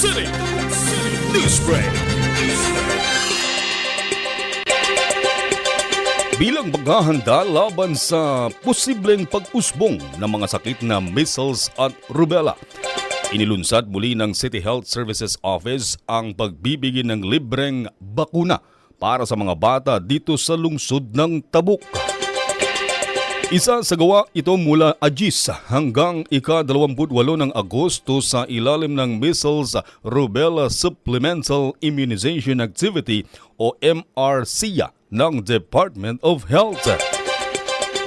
City Newsbreak. Bilang paghahanda laban sa posibleng pag-usbong ng mga sakit na measles at rubella, inilunsad muli ng City Health Services Office ang pagbibigay ng libreng bakuna para sa mga bata dito sa lungsod ng Tabuk. Isa sa gawa ito mula Agis hanggang ika-28 ng Agosto sa ilalim ng Measles Rubella Supplemental Immunization Activity o MRCIA ng Department of Health.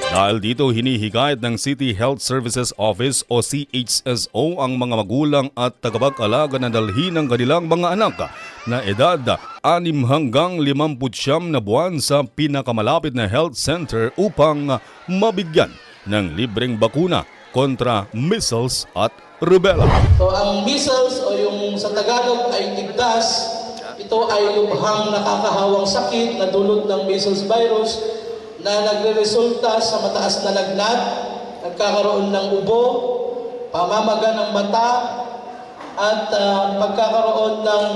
Dahil dito hinihikayat ng City Health Services Office o CHSO ang mga magulang at tagapag-alaga na dalhin ng kanilang mga anak na edad 6 hanggang 59 na buwan sa pinakamalapit na health center upang mabigyan ng libreng bakuna kontra measles at rubella. So ang measles o yung sa Tagalog ay tigdas, ito ay lubhang nakakahawang sakit na dulot ng measles virus na nagre-resulta sa mataas na lagnat, nagkakaroon ng ubo, pamamaga ng mata, at pagkakaroon ng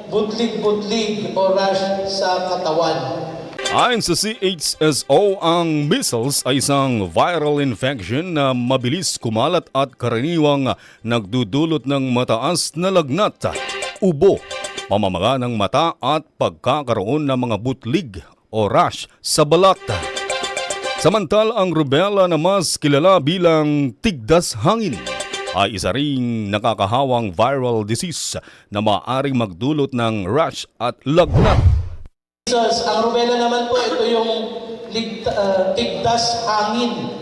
butlig-butlig o rash sa katawan. Ayon sa CHSO, ang measles ay isang viral infection na mabilis kumalat at karaniwang nagdudulot ng mataas na lagnat, ubo, pamamaga ng mata at pagkakaroon ng mga butlig o rash sa balat. Samantala ang rubella na mas kilala bilang tigdas hangin ay isa ring nakakahawang viral disease na maaaring magdulot ng rash at lagnat. Ang rubella naman po, ito yung tigdas hangin.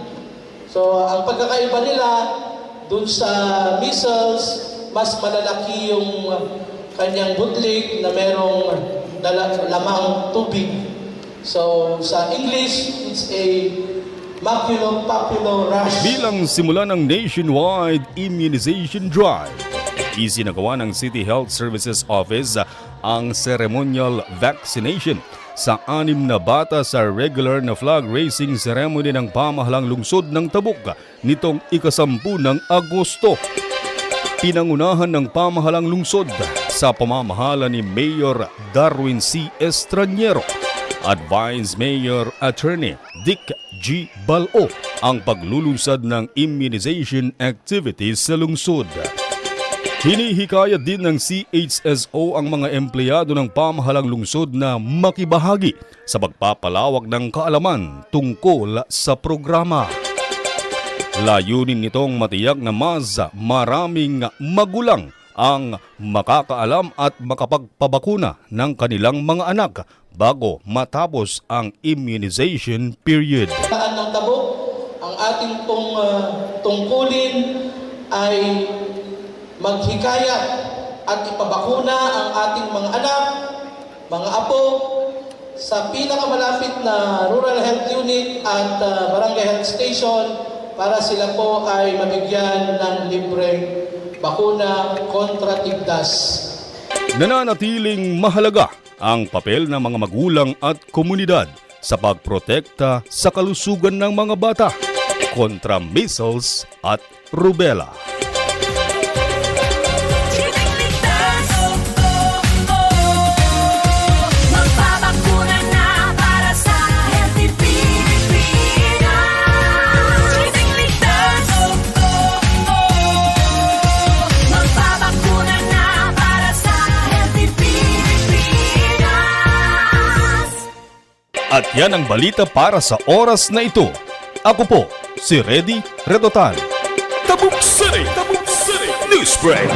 So ang pagkakaiba nila dun sa measles, mas malalaki yung kanyang butlig na merong lamang tubig. So sa English, it's a maculopapular rash. Bilang simula ng nationwide immunization drive, isinagawa ng City Health Services Office ang ceremonial vaccination sa 6 na bata sa regular na flag raising ceremony ng pamahalang lungsod ng Tabuk nitong ika-10 ng Agosto. Pinangunahan ng pamahalang lungsod sa pamamahala ni Mayor Darwin C. Estraniero at Vice Mayor Attorney Dick G. Balao ang paglulunsad ng immunization activities sa lungsod. Hinihikayat din ng CHSO ang mga empleyado ng pamahalang lungsod na makibahagi sa pagpapalawak ng kaalaman tungkol sa programa. Layunin nitong matiyak na mas maraming magulang ang makakaalam at makapagpabakuna ng kanilang mga anak bago matapos ang immunization period. Ng Tabuk, ang ating pong tungkulin ay maghikayat at ipabakuna ang ating mga anak, mga apo, sa pinakamalapit na Rural Health Unit at Barangay Health Station para sila po ay mabigyan ng libreng bakuna kontra tigdas. Nananatiling mahalaga ang papel ng mga magulang at komunidad sa pagprotekta sa kalusugan ng mga bata kontra measles at rubella. At yan ang balita para sa oras na ito. Ako po, si Reddy Redotan. Tabuk City Newsbreak.